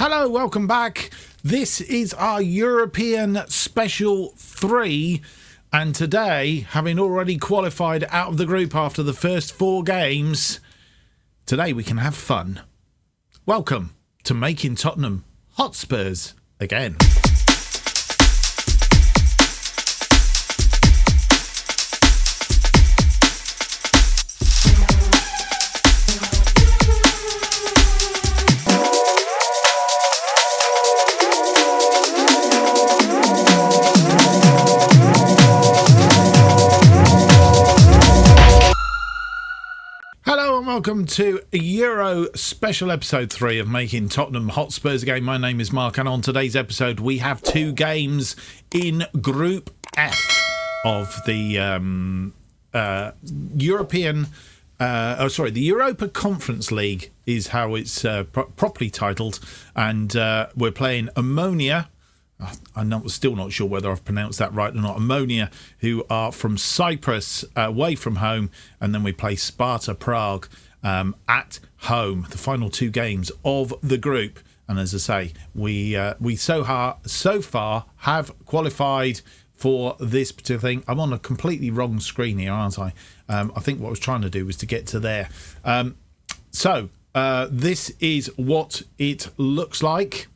Hello, welcome back. This is our European Special 3, and today, having already qualified out of the group after the first 4 games, today we can have fun. Welcome to making Tottenham hot Spurs again. Welcome to Euro Special Episode 3 of Making Tottenham Hot Spurs Again. My name is Mark, and on today's episode we have 2 games in Group F of the the Europa Conference League is how it's properly titled, and we're playing Ammonia. I'm still not sure whether I've pronounced that right or not. Ammonia, who are from Cyprus, away from home, and then we play Sparta Prague at home. The final 2 games of the group, and as I say, we so far have qualified for this particular thing. I'm on a completely wrong screen here, aren't I? I think what I was trying to do was to get to there. This is what it looks like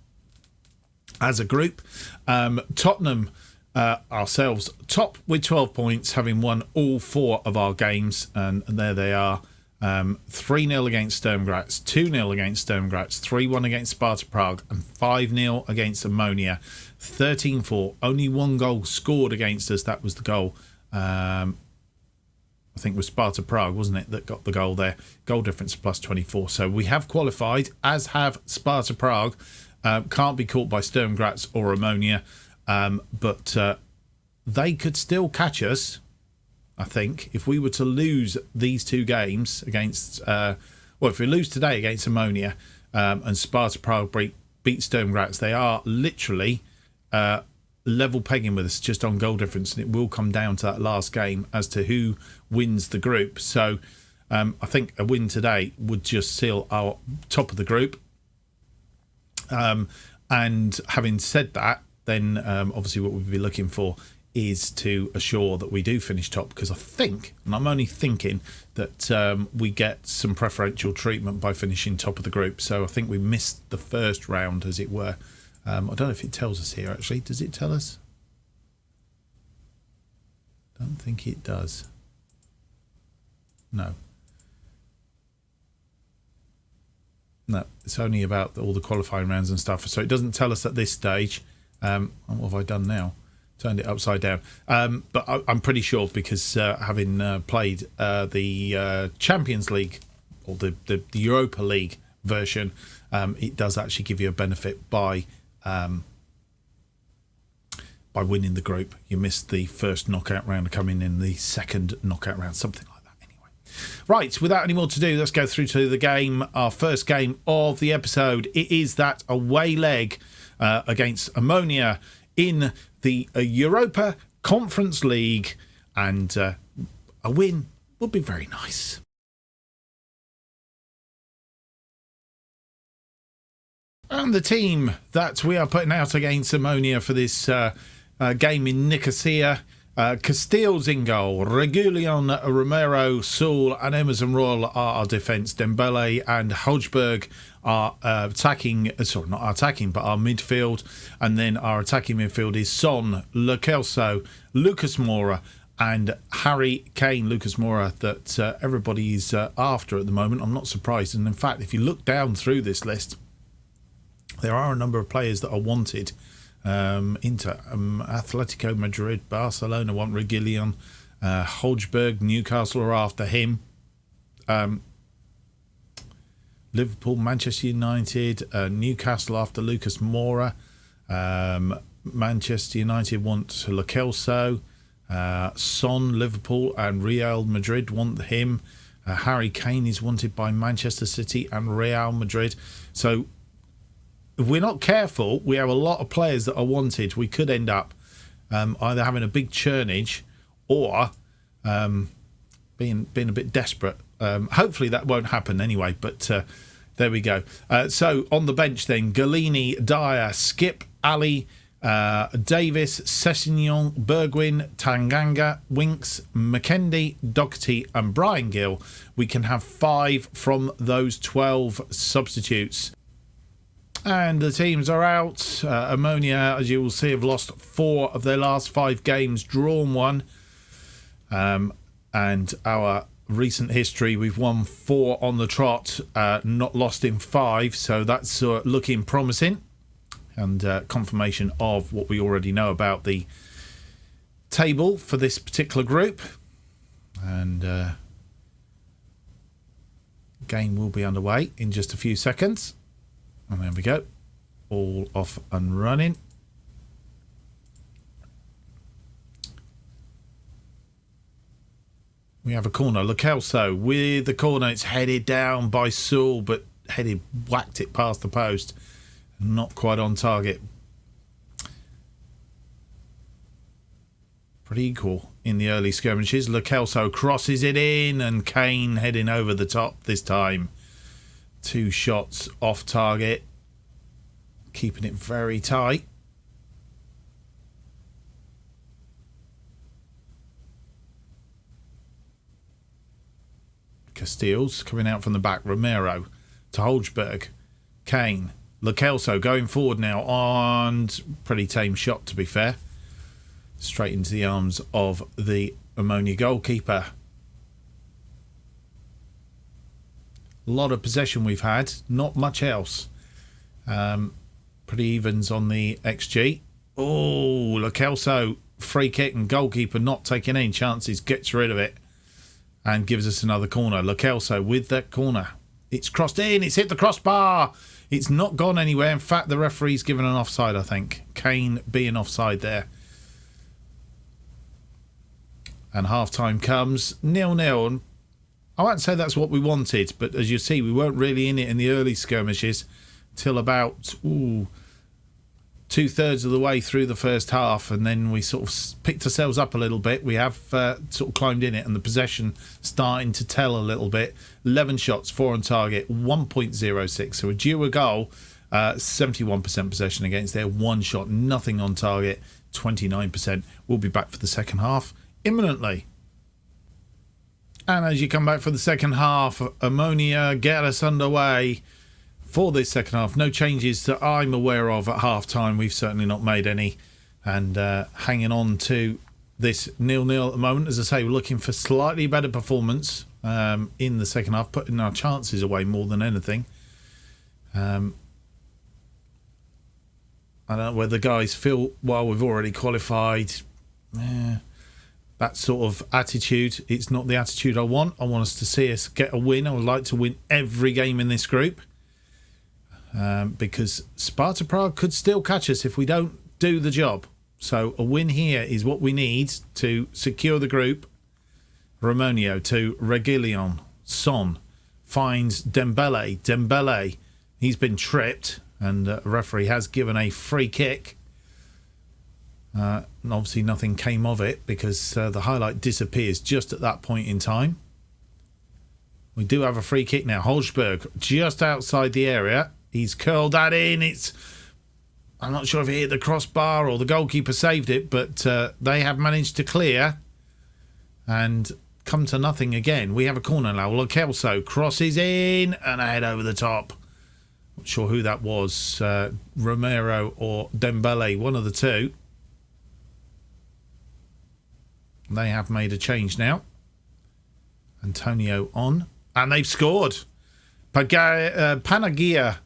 as a group. Tottenham ourselves top with 12 points, having won all 4 of our games, and there they are. 3-0 against Sturm Graz, 2-0 against Sturm Graz, 3-1 against Sparta Prague, and 5-0 against Ammonia. 13-4, only 1 goal scored against us. That was the goal, I think it was Sparta Prague, wasn't it, that got the goal there. Goal difference plus 24. So we have qualified, as have Sparta Prague. Can't be caught by Sturm Graz or Ammonia, but they could still catch us, I think, if we were to lose these 2 games against... if we lose today against Ammonia and Sparta Prague beat Sturm Graz, they are literally level pegging with us just on goal difference, and it will come down to that last game as to who wins the group. So I think a win today would just seal our top of the group. And having said that, then obviously what we'd be looking for is to assure that we do finish top, because I think, and I'm only thinking, that we get some preferential treatment by finishing top of the group. So I think we missed the first round, as it were. I don't know if it tells us here, actually. Does it tell us? Don't think it does. No, it's only about all the qualifying rounds and stuff. So it doesn't tell us at this stage. What have I done now? Turned it upside down. But I'm pretty sure, because having played the Champions League, or the Europa League version, it does actually give you a benefit by winning the group. You missed the first knockout round, coming in the second knockout round, something like that. Anyway, right, without any more to do, let's go through to the game. Our first game of the episode. It is that away leg against Ammonia in the Europa Conference League, and a win would be very nice. And the team that we are putting out against Ammonia for this game in Nicosia: Castiles in goal, Regulion, Romero, Saul and Emerson Royal are our defence. Dembele and Hodgberg are our midfield. And then our attacking midfield is Son, Lo Celso, Lucas Moura and Harry Kane. Lucas Moura, that everybody is after at the moment. I'm not surprised. And in fact, if you look down through this list, there are a number of players that are wanted. Inter, Atletico Madrid, Barcelona want Regulion, Hodgberg, Newcastle are after him. Liverpool, Manchester United, Newcastle after Lucas Moura. Manchester United want Lo Celso. Son, Liverpool and Real Madrid want him. Harry Kane is wanted by Manchester City and Real Madrid. So if we're not careful, we have a lot of players that are wanted. We could end up either having a big churnage or being a bit desperate. Hopefully that won't happen anyway, but There we go. So on the bench then, Galini, Dyer, Skip, Ali, Davis, Sessignon, Bergwijn, Tanganga, Winks, McKendy, Doherty and Brian Gill. We can have 5 from those 12 substitutes. And the teams are out. Ammonia, as you will see, have lost 4 of their last 5 games, drawn 1. And our recent history, we've won 4 on the trot, not lost in 5. So that's looking promising. And confirmation of what we already know about the table for this particular group. And game will be underway in just a few seconds. And there we go. All off and running. We have a corner. Lo Celso with the corner. It's headed down by Sewell, but whacked it past the post. Not quite on target. Pretty equal in the early skirmishes. Lo Celso crosses it in, and Kane heading over the top this time. 2 shots off target. Keeping it very tight. Casteels coming out from the back. Romero to Holzberg. Kane. Lo Celso going forward now on pretty tame shot, to be fair. Straight into the arms of the Ammonia goalkeeper. A lot of possession we've had, not much else. Pretty evens on the XG. Oh, Lo Celso, free kick, and goalkeeper not taking any chances, gets rid of it and gives us another corner. Lo Celso with that corner. It's crossed in, it's hit the crossbar. It's not gone anywhere. In fact, the referee's given an offside, I think. Kane being offside there. And half-time comes. 0-0. I won't say that's what we wanted, but as you see, we weren't really in it in the early skirmishes till about 2/3 of the way through the first half, and then we sort of picked ourselves up a little bit. We have sort of climbed in it, and the possession starting to tell a little bit. 11 shots, 4 on target, 1.06. So a due a goal, 71% possession against their 1 shot, nothing on target, 29%. We'll be back for the second half imminently. And as you come back for the second half, Ammonia get us underway for this second half. No changes that I'm aware of at half-time. We've certainly not made any. And hanging on to this 0-0 at the moment. As I say, we're looking for slightly better performance in the second half, putting our chances away more than anything. I don't know whether the guys feel, well, we've already qualified. That sort of attitude, it's not the attitude I want. I want us to see us get a win. I would like to win every game in this group. Because Sparta Prague could still catch us if we don't do the job. So a win here is what we need to secure the group. Romonio to Reguilon. Son finds Dembele. Dembele, he's been tripped, and the referee has given a free kick. And obviously nothing came of it because the highlight disappears just at that point in time. We do have a free kick now. Holzberg just outside the area. He's curled that in. I'm not sure if he hit the crossbar or the goalkeeper saved it, but they have managed to clear and come to nothing again. We have a corner now. Lo Celso crosses in and a head over the top. Not sure who that was, Romero or Dembele, one of the two. They have made a change now. Antonio on. And they've scored. Panagia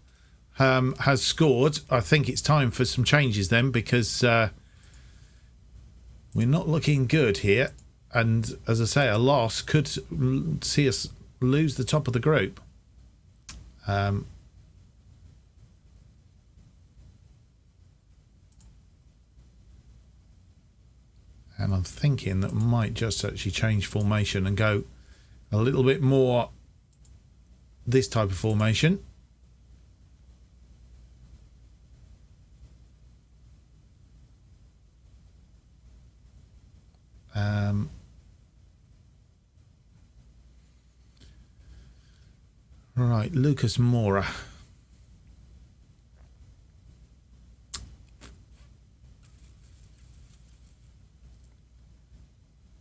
has scored. I think it's time for some changes then, because we're not looking good here. And as I say, a loss could see us lose the top of the group. And I'm thinking that we might just actually change formation and go a little bit more this type of formation. Right, Lucas Moura.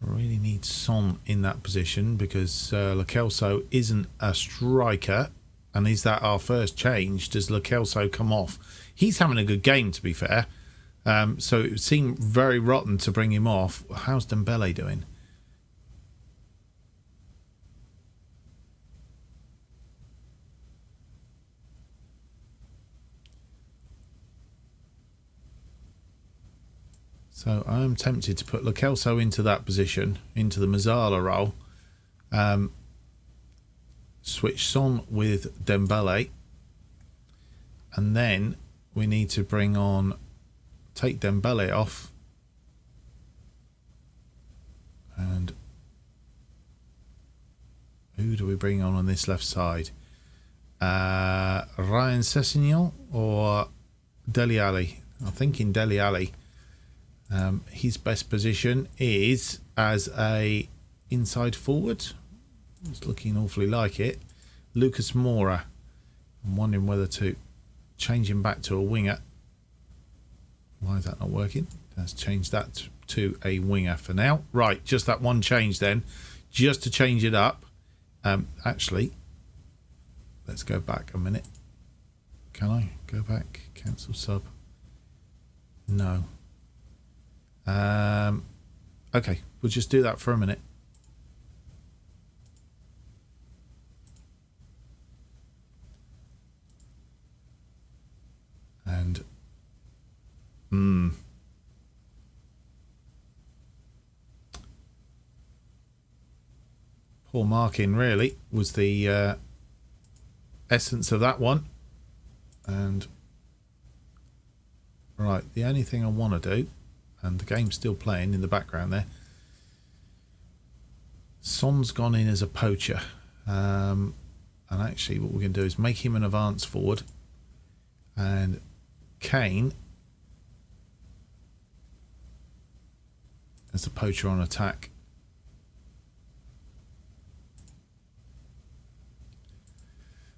Really need Son in that position because Lo Celso isn't a striker. And is that our first change? Does Lo Celso come off? He's having a good game, to be fair. So it would seem very rotten to bring him off. How's Dembele doing? So I am tempted to put Lo Celso into that position, into the Mazzala role. Switch Son with Dembele. And then we need to bring on... Take Dembele off. And who do we bring on this left side? Ryan Sessegnon or Dele Alli? I'm thinking Dele Alli. His best position is as a inside forward. It's looking awfully like it. Lucas Moura. I'm wondering whether to change him back to a winger. Why is that not working? Let's change that to a winger for now. Right, just that one change then. Just to change it up. Actually, let's go back a minute. Can I go back? Cancel sub. No. Okay, we'll just do that for a minute. And poor marking really was the essence of that one. And right, the only thing I want to do, and the game's still playing in the background there, Son's gone in as a poacher, and actually what we're going to do is make him an advance forward, and Kane as the poacher on attack.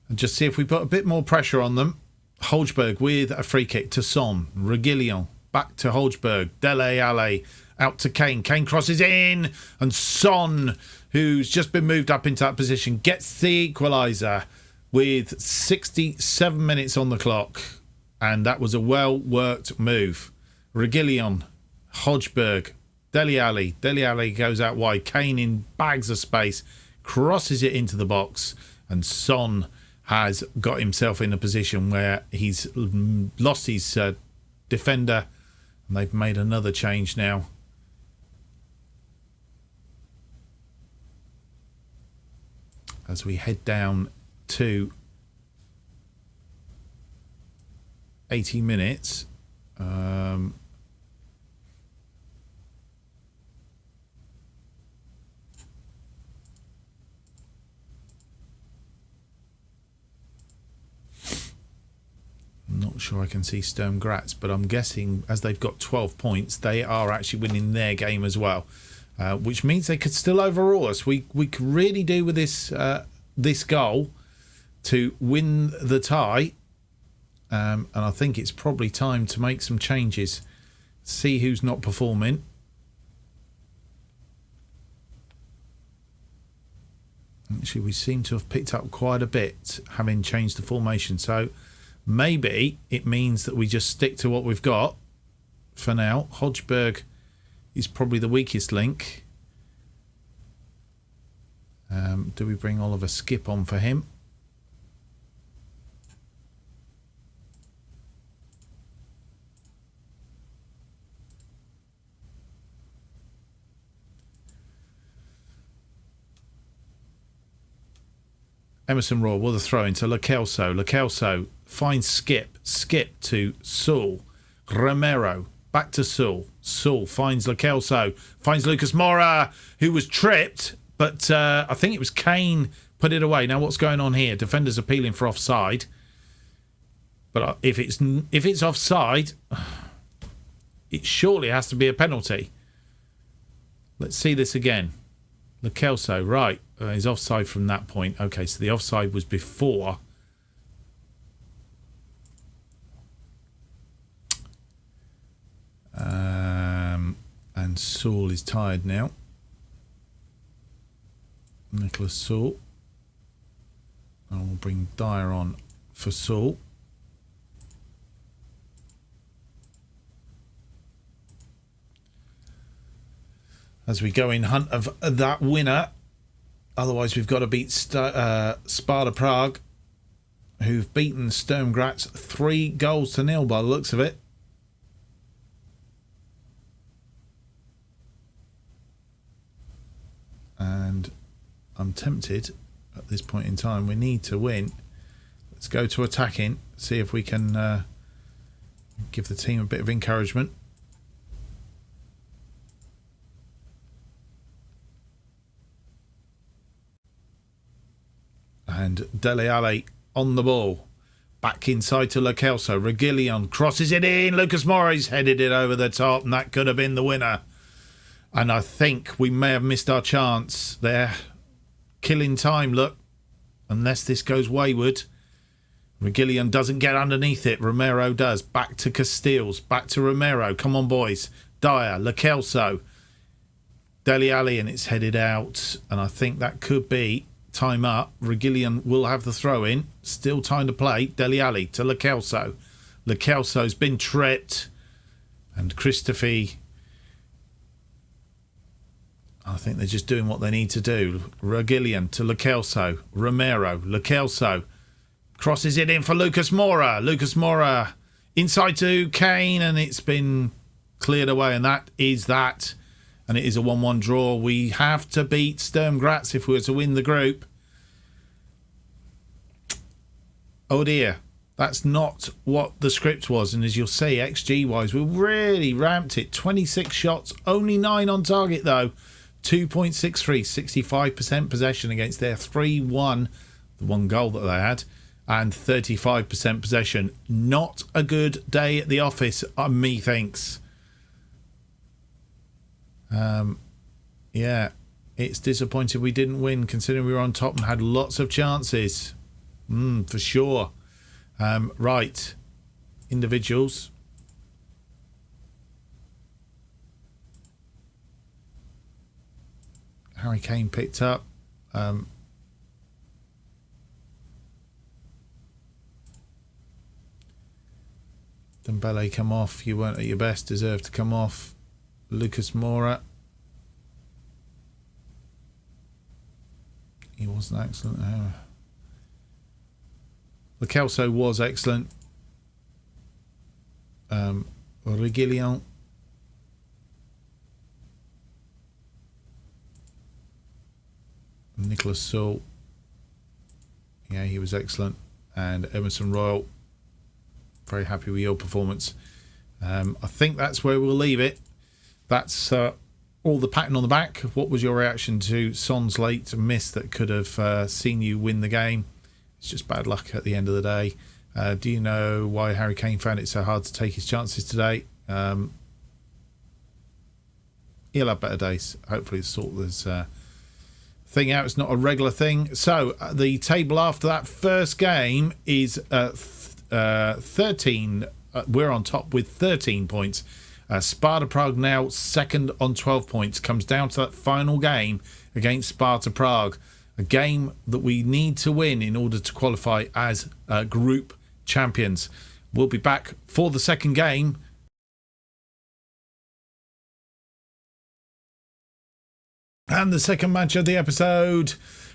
And just see if we put a bit more pressure on them. Holzberg with a free kick to Son. Reguilon back to Holzberg. Dele Alli out to Kane. Kane crosses in, and Son, who's just been moved up into that position, gets the equaliser with 67 minutes on the clock. And that was a well-worked move. Reguilon, Holzberg, Dele Alli. Dele Alli goes out wide. Kane in bags of space, crosses it into the box, and Son has got himself in a position where he's lost his defender, and they've made another change now. As we head down to 80 minutes. Not sure I can see Sturm Graz, but I'm guessing as they've got 12 points, they are actually winning their game as well, which means they could still overawe us. We could really do with this goal to win the tie. And I think it's probably time to make some changes. See who's not performing. Actually, we seem to have picked up quite a bit, having changed the formation. So maybe it means that we just stick to what we've got for now. Holzberg is probably the weakest link. Do we bring Oliver Skip on for him? Emerson Royal with a throw into Lo Celso. Lo Celso finds Skip. Skip to Saul. Romero back to Saul. Saul finds Lo Celso. Finds Lucas Moura, who was tripped, but I think it was Kane put it away. Now what's going on here? Defenders appealing for offside. But if it's offside, it surely has to be a penalty. Let's see this again. Lo Celso, right. He's offside from that point. Okay, so the offside was before. And Saul is tired now. Nicholas Saul. And we'll bring Dyer on for Saul. As we go in hunt of that winner. Otherwise, we've got to beat Sparta Prague, who've beaten Sturm Graz 3-0 by the looks of it. And I'm tempted at this point in time. We need to win. Let's go to attacking. See if we can give the team a bit of encouragement. And Dele Alli on the ball. Back inside to Lo Celso. Reguilón crosses it in. Lucas Moura's headed it over the top, and that could have been the winner. And I think we may have missed our chance there. Killing time, look. Unless this goes wayward. Reguilón doesn't get underneath it. Romero does. Back to Castells. Back to Romero. Come on, boys. Dyer. Lo Celso. Dele Alli, and it's headed out. And I think that could be time up. Reguilón will have the throw in. Still time to play. Dele Alli to Lo Celso. Lo Celso's been tripped. And Christophe, I think they're just doing what they need to do. Reguilón to Lo Celso. Romero. Lo Celso crosses it in for Lucas Moura. Lucas Moura inside to Kane, and it's been cleared away, and that is that. And it is a 1-1 draw. We have to beat Sturm Graz if we were to win the group. Oh dear. That's not what the script was. And as you'll see, XG-wise, we really ramped it. 26 shots, only 9 on target though. 2.63, 65% possession against their 3-1, the one goal that they had, and 35% possession. Not a good day at the office, methinks. Yeah, it's disappointing we didn't win, considering we were on top and had lots of chances. For sure. Right, individuals. Harry Kane picked up. Dembele come off. You weren't at your best. Deserved to come off. Lucas Moura. He wasn't excellent. Lo Celso was excellent. Reguilón. Nicholas Saul. Yeah, he was excellent. And Emerson Royal. Very happy with your performance. I think that's where we'll leave it. That's all the pattern on the back. What was your reaction to Son's late miss that could have seen you win the game? It's just bad luck at the end of the day. Do you know why Harry Kane found it so hard to take his chances today? He'll have better days. Hopefully sort this thing out. It's not a regular thing. So the table after that first game is 13. We're on top with 13 points. Sparta Prague now second on 12 points. Comes down to that final game against Sparta Prague. A game that we need to win in order to qualify as group champions. We'll be back for the second game. And the second match of the episode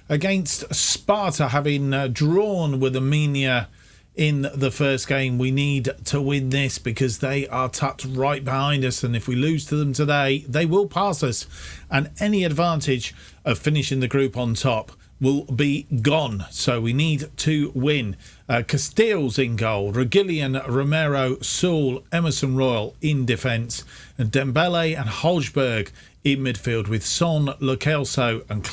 against Sparta, having drawn with Armenia in the first game. We need to win this because they are tucked right behind us, and if we lose to them today, they will pass us, and any advantage of finishing the group on top will be gone. So we need to win. Castells in goal, Reguilón, Romero, Saul, Emerson Royal in defence, and Dembele and Holzberg in midfield, with Son, Lo Celso and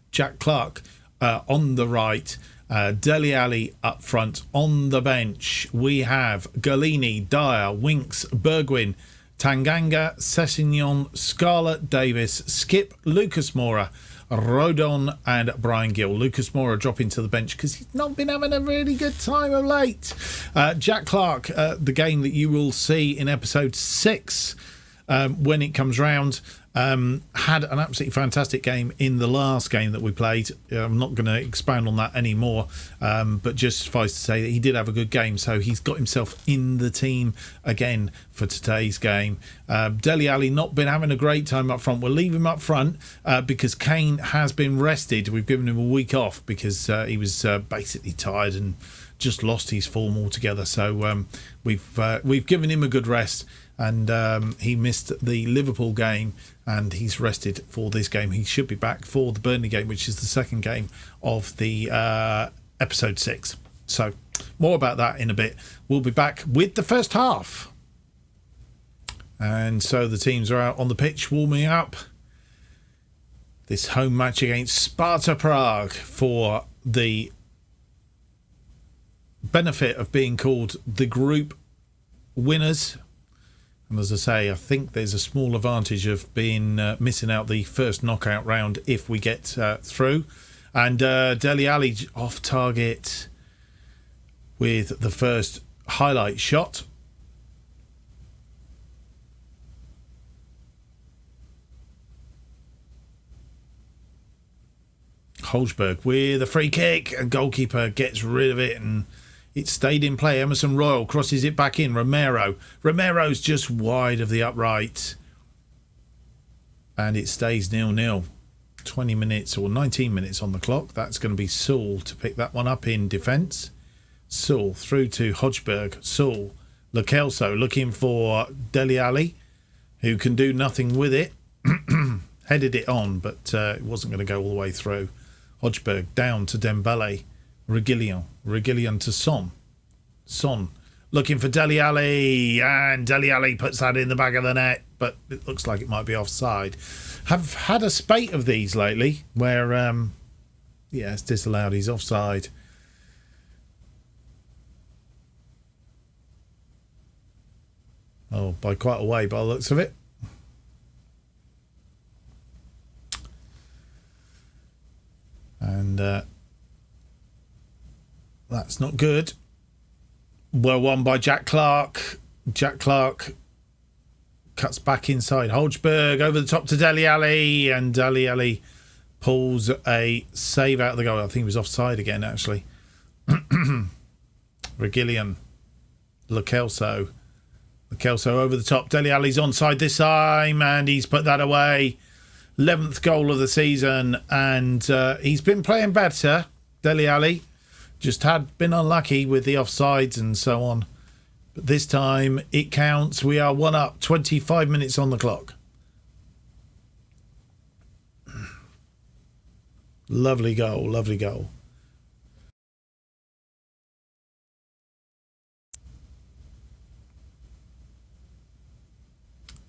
Jack Clark on the right. Dele Alli up front. On the bench we have Galini, Dyer, Winks, Bergwijn, Tanganga, Sessegnon, Scarlett, Davis, Skip, Lucas Moura, Rodon and Brian Gill. Lucas Moura dropping to the bench because he's not been having a really good time of late. Jack Clark, the game that you will see in episode 6 when it comes round, had an absolutely fantastic game in the last game that we played. I'm not going to expound on that anymore, but just suffice to say that he did have a good game, so he's got himself in the team again for today's game. Dele Alli not been having a great time up front. We'll leave him up front because Kane has been rested. We've given him a week off because he was basically tired and just lost his form altogether. So we've given him a good rest, and he missed the Liverpool game and he's rested for this game. He should be back for the Burnley game, which is the second game of the episode 6. So more about that in a bit. We'll be back with the first half. And so the teams are out on the pitch warming up this home match against Sparta Prague for the benefit of being called the group winners. And as I say, I think there's a small advantage of being missing out the first knockout round if we get through. And Dele Alli off target with the first highlight shot. Holsberg with a free kick, and goalkeeper gets rid of it, and it stayed in play. Emerson Royal crosses it back in. Romero's just wide of the upright, and it stays 0-0. 20 minutes or 19 minutes on the clock. That's going to be Sewell to pick that one up in defence. Sewell through to Hodgberg. Sewell, Lo Celso looking for Dele Alli, who can do nothing with it. Headed it on, but it wasn't going to go all the way through. Hodgberg down to Dembele. Reguilon to Son looking for Dele Alli, and Dele Alli puts that in the back of the net, but it looks like it might be offside. Have had a spate of these lately where it's disallowed, he's offside. Oh, by quite a way by the looks of it. And that's not good. Well won by Jack Clark. Jack Clark cuts back inside. Holsberg over the top to Dele Alli, and Dele Alli pulls a save out of the goal. I think he was offside again, actually. Reguilon. Lo Celso over the top. Dele Alli's onside this time, and he's put that away. 11th goal of the season, and he's been playing better, Dele Alli. Just had been unlucky with the offsides and so on. But this time it counts. We are 1-up, 25 minutes on the clock. Lovely goal, lovely goal.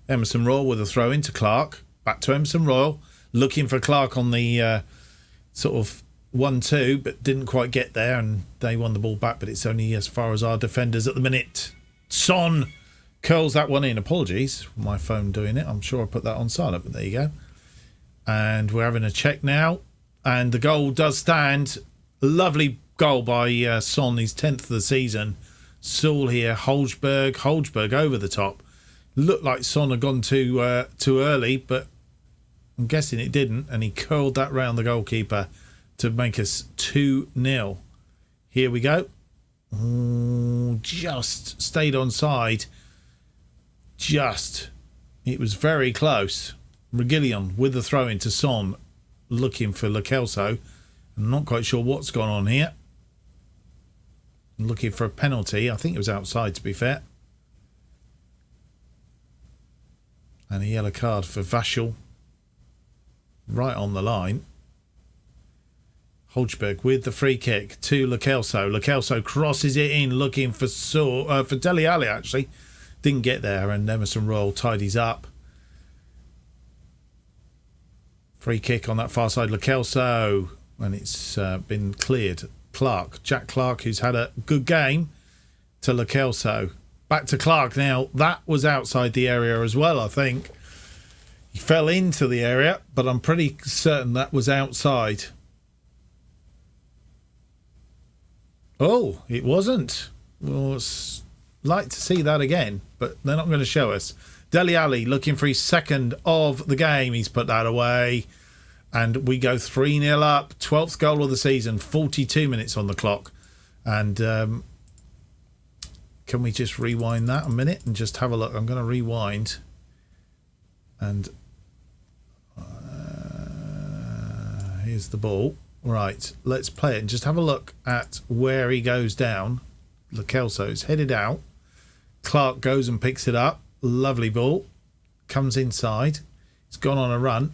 Emerson Royal with a throw into Clark. Back to Emerson Royal, looking for Clark on the sort of 1-2, but didn't quite get there, and they won the ball back, but it's only as far as our defenders at the minute. Son curls that one in. Apologies for my phone doing it. I'm sure I put that on silent, but there you go. And we're having a check now, and the goal does stand. Lovely goal by Son, his 10th of the season. Sewell here, Holsberg over the top. Looked like Son had gone too early, but I'm guessing it didn't, and he curled that round the goalkeeper to make us 2-0. Here we go. Just stayed onside. It was very close. Reguilon with the throw into Son, looking for Lo Celso. I'm not quite sure what's gone on here. Looking for a penalty. I think it was outside, to be fair. And a yellow card for Vachel. Right on the line. Holsberg with the free kick to Lo Celso. Lo Celso crosses it in, looking for Dele Alli, actually. Didn't get there, and Emerson Royal tidies up. Free kick on that far side, Lo Celso. And it's been cleared. Jack Clark, who's had a good game, to Lo Celso. Back to Clark now. That was outside the area as well, I think. He fell into the area, but I'm pretty certain that was outside. Oh, it wasn't. We'll like to see that again, but they're not going to show us. Dele Alli looking for his second of the game. He's put that away. And we go 3-0 up. 12th goal of the season. 42 minutes on the clock. And can we just rewind that a minute and just have a look? I'm going to rewind. And here's the ball. Right, let's play it and just have a look at where he goes down. Lo Celso's headed out. Clark goes and picks it up. Lovely ball. Comes inside. He's gone on a run.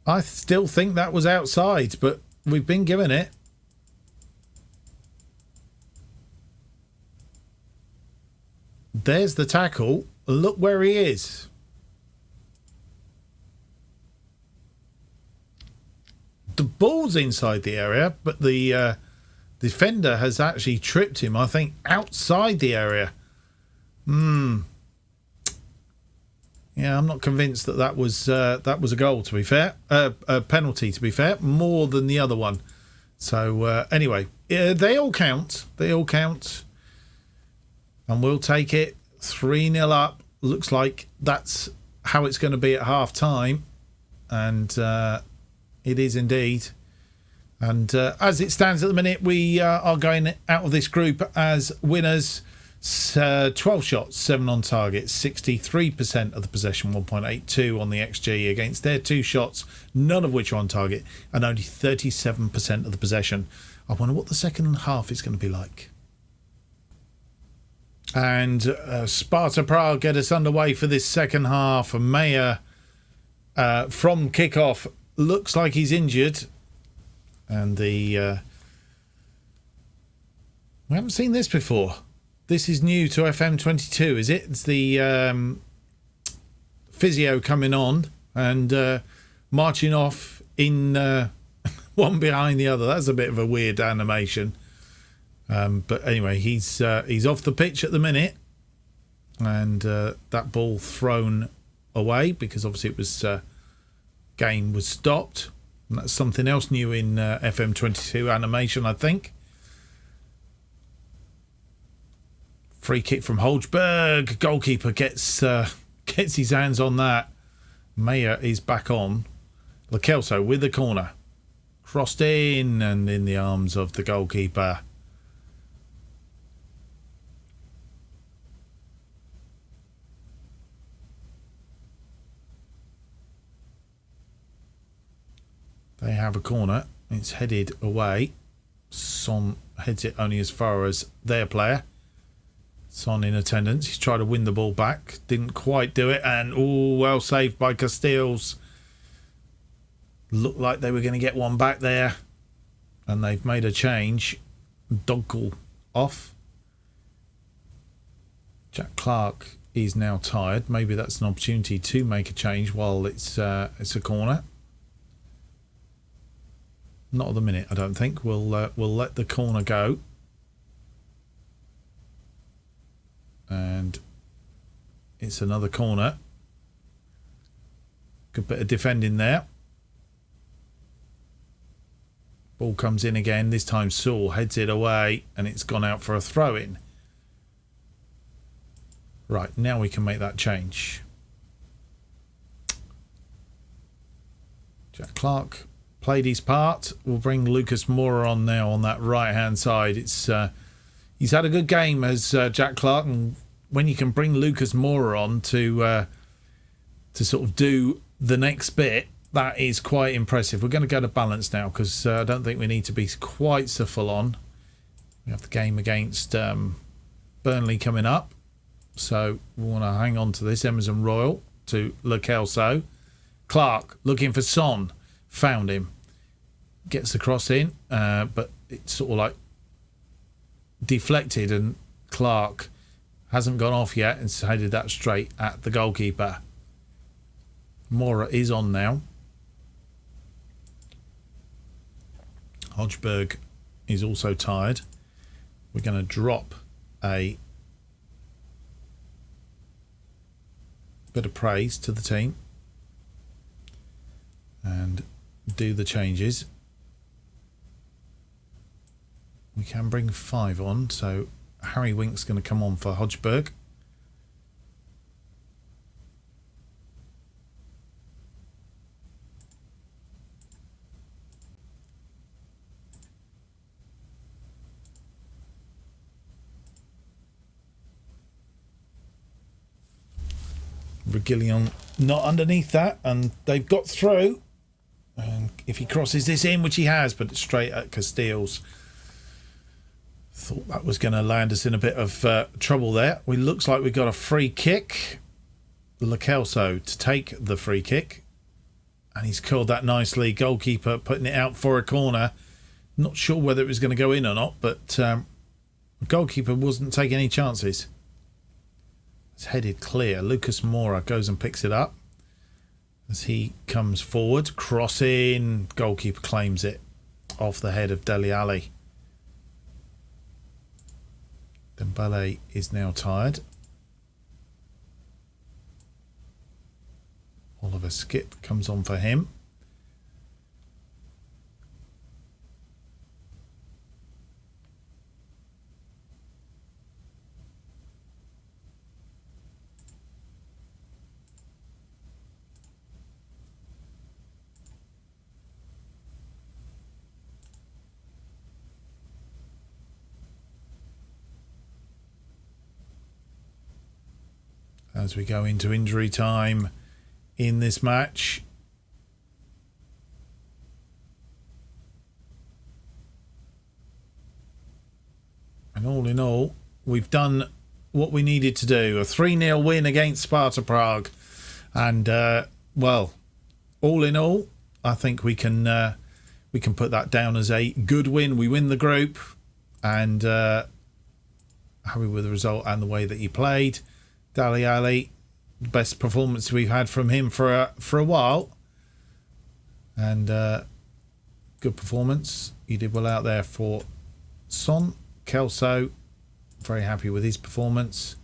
I still think that was outside, but we've been given it. There's the tackle. Look where he is. The ball's inside the area, but the defender has actually tripped him, I think, outside the area. Yeah, I'm not convinced that was a goal, to be fair. A penalty, to be fair, more than the other one. So, anyway, they all count. They all count. And we'll take it. 3-0 up. Looks like that's how it's going to be at half-time. And it is indeed. And as it stands at the minute, we are going out of this group as winners. 12 shots, 7 on target, 63% of the possession, 1.82 on the XG against their 2 shots, none of which are on target, and only 37% of the possession. I wonder what the second half is going to be like. And Sparta Prague get us underway for this second half. Mayer from kickoff looks like he's injured. And we haven't seen this before. This is new to FM22, is it? It's the physio coming on and marching off in one behind the other. That's a bit of a weird animation. But anyway, he's off the pitch at the minute. And that ball thrown away because obviously it was game was stopped. And that's something else new in FM22 animation, I think. Free kick from Holzberg. Goalkeeper gets his hands on that. Mayer is back on. Lo Celso with the corner. Crossed in and in the arms of the goalkeeper. They have a corner. It's headed away. Son heads it only as far as their player. Son in attendance. He's tried to win the ball back. Didn't quite do it. And, well saved by Castells. Looked like they were going to get one back there. And they've made a change. Doggle off. Jack Clark is now tired. Maybe that's an opportunity to make a change while it's a corner. Not at the minute, I don't think. We'll let the corner go. And it's another corner. Good bit of defending there. Ball comes in again. This time Saul heads it away and it's gone out for a throw-in. Right, now we can make that change. Jack Clark played his part. We'll bring Lucas Moura on now on that right-hand side. It's he's had a good game as Jack Clark, and when you can bring Lucas Moura on to sort of do the next bit, that is quite impressive. We're going to go to balance now because I don't think we need to be quite so full on. We have the game against Burnley coming up, so we want to hang on to this. Emerson Royal to Lo Celso. Clark looking for Son. Found him. Gets the cross in, but it's sort of like deflected and Clark hasn't gone off yet and headed that straight at the goalkeeper. Moura is on now. Hodgberg is also tired. We're going to drop a bit of praise to the team and do the changes. We can bring 5 on, so Harry Wink's going to come on for Hodgberg. Reguilón not underneath that, and they've got through. And if he crosses this in, which he has, but it's straight at Casteels. Thought that was going to land us in a bit of trouble there. It looks like we've got a free kick. Lo Celso to take the free kick. And he's curled that nicely. Goalkeeper putting it out for a corner. Not sure whether it was going to go in or not, but the goalkeeper wasn't taking any chances. It's headed clear. Lucas Moura goes and picks it up as he comes forward. Crossing. Goalkeeper claims it off the head of Dele Alli. Dembele is now tired. Oliver Skip comes on for him. As we go into injury time in this match. And all in all, we've done what we needed to do. A 3-0 win against Sparta Prague. And, well, all in all, I think we can put that down as a good win. We win the group. And happy with the result and the way that he played. Dele Alli, best performance we've had from him for a while, and good performance. He did well out there for Son. Celso, very happy with his performance.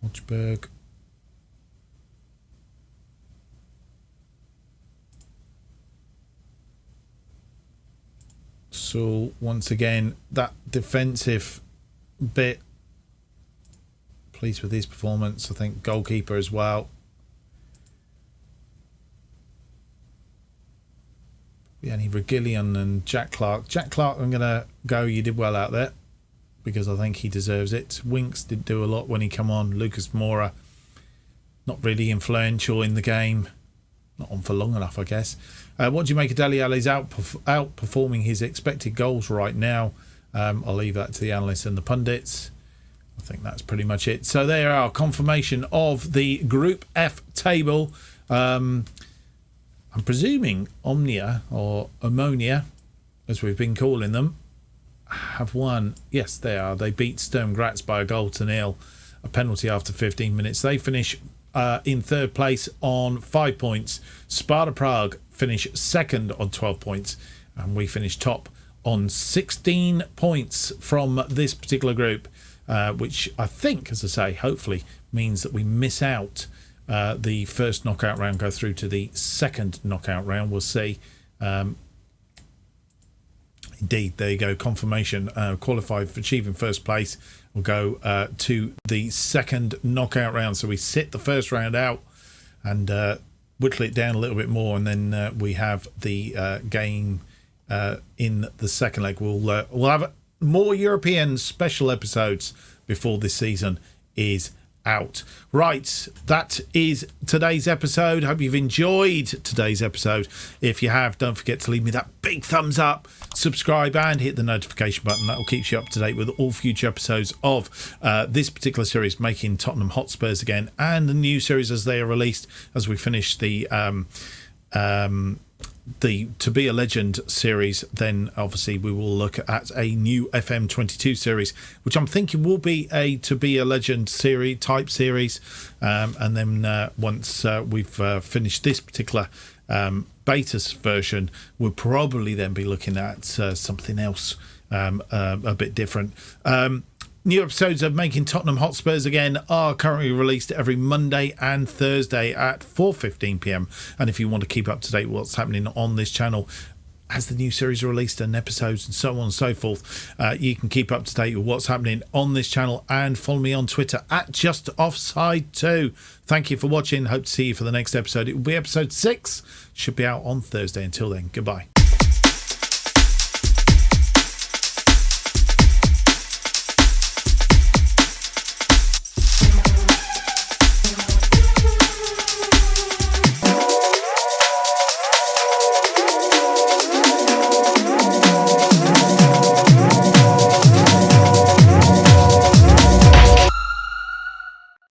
Hodgberg. So once again, that defensive bit, pleased with his performance. I think goalkeeper as well. Yeah, and Reguilón and Jack Clark. Jack Clark, I'm going to go, you did well out there, because I think he deserves it. Winks did do a lot when he come on. Lucas Moura, not really influential in the game. Not on for long enough, I guess. What do you make of Dele Alli's outperforming his expected goals right now? I'll leave that to the analysts and the pundits. I think that's pretty much it. So there are confirmation of the Group F table. I'm presuming Omnia or Ammonia, as we've been calling them, have won. Yes, they are. They beat Sturm Graz by 1-0, a penalty after 15 minutes. They finish in third place on 5 points. Sparta Prague finish second on 12 points, and we finish top on 16 points from this particular group, which I think, as I say, hopefully means that we miss out the first knockout round, go through to the second knockout round. We'll see. Indeed, there you go, confirmation. Qualified for achieving first place. We'll go to the second knockout round. So we sit the first round out and whittle it down a little bit more, and then we have the game in the second leg. We'll have more European special episodes before this season is out. Right, that is today's episode. Hope you've enjoyed today's episode. If you have, don't forget to leave me that big thumbs up, subscribe, and hit the notification button. That will keep you up to date with all future episodes of this particular series, Making Tottenham Hotspurs Again, and the new series as they are released, as we finish the the To Be a Legend series, then obviously we will look at a new FM22 series, which I'm thinking will be a To Be a Legend type series. And then once we've finished this particular beta version, we'll probably then be looking at something else a bit different. New episodes of Making Tottenham Hot Spurs Again are currently released every Monday and Thursday at 4:15 p.m. And if you want to keep up to date with what's happening on this channel as the new series are released and episodes and so on and so forth, you can keep up to date with what's happening on this channel and follow me on Twitter at JustOffsideFM. Thank you for watching. Hope to see you for the next episode. It will be episode 6. Should be out on Thursday. Until then, goodbye.